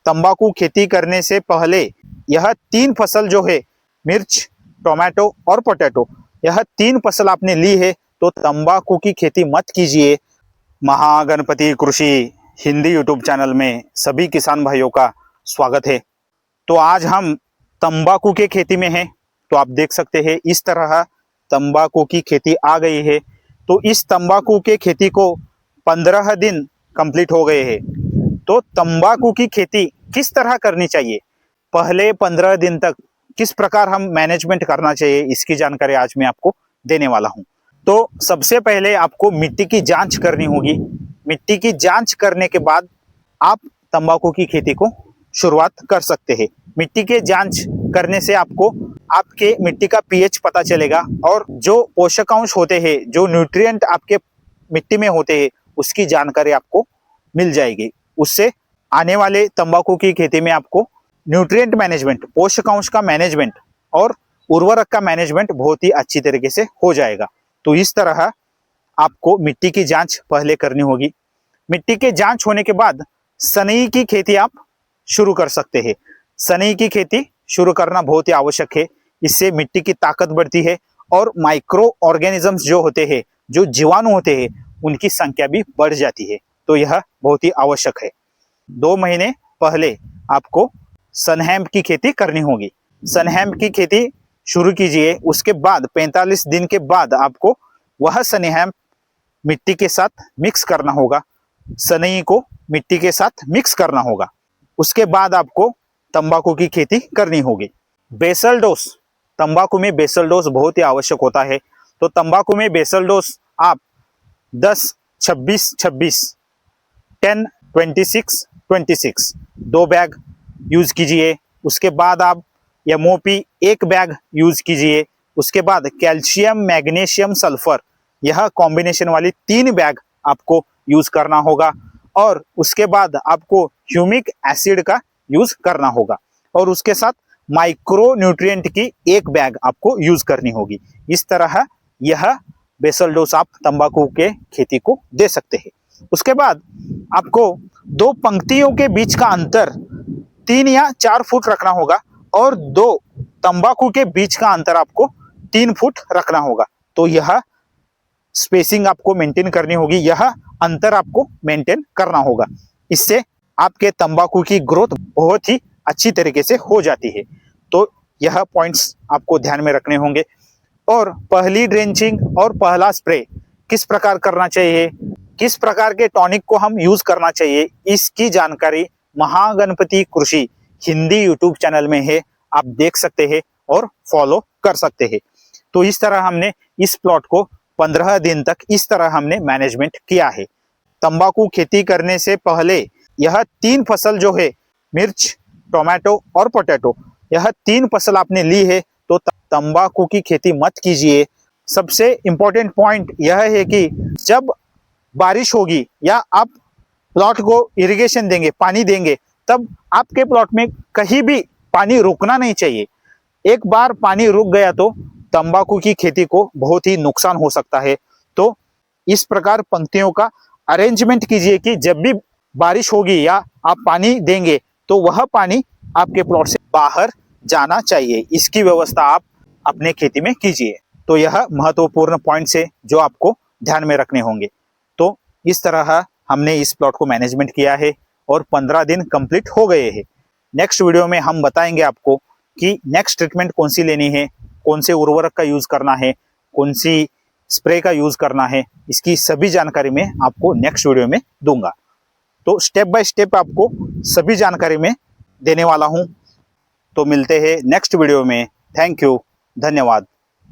तंबाकू खेती करने से पहले यह 3 फसल जो है, मिर्च, टोमेटो और पोटैटो, यह 3 फसल आपने ली है तो तंबाकू की खेती मत कीजिए। महागणपति कृषि हिंदी यूट्यूब चैनल में सभी किसान भाइयों का स्वागत है। तो आज हम तंबाकू के खेती में हैं। तो आप देख सकते हैं इस तरह तंबाकू की खेती आ गई है। तो इस तंबाकू के खेती को 15 दिन कंप्लीट हो गए हैं। तो तंबाकू की खेती किस तरह करनी चाहिए, पहले 15 दिन तक किस प्रकार हम मैनेजमेंट करना चाहिए, इसकी जानकारी आज मैं आपको देने वाला हूं। तो सबसे पहले आपको मिट्टी की जांच करनी होगी। मिट्टी की जांच करने के बाद आप तंबाकू की खेती को शुरुआत कर सकते हैं। मिट्टी के जांच करने से आपको आपके मिट्टी का पीएच पता चलेगा और जो पोषकांश होते हैं, जो न्यूट्रिएंट आपके मिट्टी में होते हैं, उसकी जानकारी आपको मिल जाएगी। उससे आने वाले तंबाकू की खेती में आपको न्यूट्रिएंट मैनेजमेंट, पोषकांश का मैनेजमेंट और उर्वरक का मैनेजमेंट बहुत ही अच्छी तरीके से हो जाएगा। तो इस तरह आपको मिट्टी की जांच पहले करनी होगी। मिट्टी के जांच होने के बाद सनई की खेती आप शुरू कर सकते हैं। सनई की खेती शुरू करना बहुत ही आवश्यक है। इससे मिट्टी की ताकत बढ़ती है और माइक्रो ऑर्गेनिजम्स जो होते हैं, जो जीवाणु होते हैं, उनकी संख्या भी बढ़ जाती है। तो यह बहुत ही आवश्यक है। 2 महीने पहले आपको सनहैम्प की खेती करनी होगी। सनहैम्प की खेती शुरू कीजिए। उसके बाद 45 दिन के बाद आपको वह सनहैम्प मिट्टी के साथ मिक्स करना होगा। सनई को मिट्टी के साथ मिक्स करना होगा। उसके बाद आपको तंबाकू की खेती करनी होगी। बेसल डोज, तंबाकू में बेसल डोज बहुत ही आवश्यक होता है। तो तंबाकू में बेसल डोज आप 10, 26, 26, 10, 26, 26 2 बैग यूज कीजिए। उसके बाद आप एमओपी 1 बैग यूज कीजिए। उसके बाद कैल्शियम, मैग्नीशियम, सल्फर, यह कॉम्बिनेशन वाली 3 बैग आपको यूज करना होगा। और उसके बाद आपको ह्यूमिक एसिड का यूज करना होगा और उसके साथ माइक्रो न्यूट्रिएंट की 1 बैग आपको यूज करनी होगी। इस तरह यह बेसल डोज आप तंबाकू के खेती को दे सकते हैं। उसके बाद आपको 2 पंक्तियों के बीच का अंतर 3 या 4 फुट रखना होगा और 2 तंबाकू के बीच का अंतर आपको 3 फुट रखना होगा। तो यह स्पेसिंग आपको मेंटेन करनी होगी, यह अंतर आपको मेंटेन करना होगा। इससे आपके तंबाकू की ग्रोथ बहुत ही अच्छी तरीके से हो जाती है। तो यह पॉइंट्स आपको ध्यान में रखने होंगे। और पहली ड्रेंचिंग और पहला स्प्रे किस प्रकार करना चाहिए, किस प्रकार के टॉनिक को हम यूज करना चाहिए, इसकी जानकारी महागणपति कृषि हिंदी यूट्यूब चैनल में है। आप देख सकते हैं और फॉलो कर सकते हैं। तो इस तरह हमने इस प्लॉट को 15 दिन तक इस तरह हमने मैनेजमेंट किया है। तंबाकू खेती करने से पहले यह 3 फसल जो है, मिर्च, टोमेटो और पोटैटो, यह 3 फसल आपने ली है तो तंबाकू की खेती मत कीजिए। सबसे इंपॉर्टेंट पॉइंट यह है कि जब बारिश होगी या आप प्लॉट को इरिगेशन देंगे, पानी देंगे, तब आपके प्लॉट में कहीं भी पानी रुकना नहीं चाहिए। एक बार पानी रुक गया तो तंबाकू की खेती को बहुत ही नुकसान हो सकता है। तो इस प्रकार पंक्तियों का अरेंजमेंट कीजिए कि जब भी बारिश होगी या आप पानी देंगे तो वह पानी आपके प्लॉट से बाहर जाना चाहिए। इसकी व्यवस्था आप अपने खेती में कीजिए। तो यह महत्वपूर्ण पॉइंट्स है जो आपको ध्यान में रखने होंगे। तो इस तरह हमने इस प्लॉट को मैनेजमेंट किया है और 15 दिन कंप्लीट हो गए हैं। नेक्स्ट वीडियो में हम बताएंगे आपको कि नेक्स्ट ट्रीटमेंट कौन सी लेनी है, कौन से उर्वरक का यूज करना है, कौन सी स्प्रे का यूज करना है, इसकी सभी जानकारी मैं आपको नेक्स्ट वीडियो में दूंगा। तो स्टेप बाय स्टेप आपको सभी जानकारी में देने वाला हूं। तो मिलते हैं नेक्स्ट वीडियो में। थैंक यू, धन्यवाद।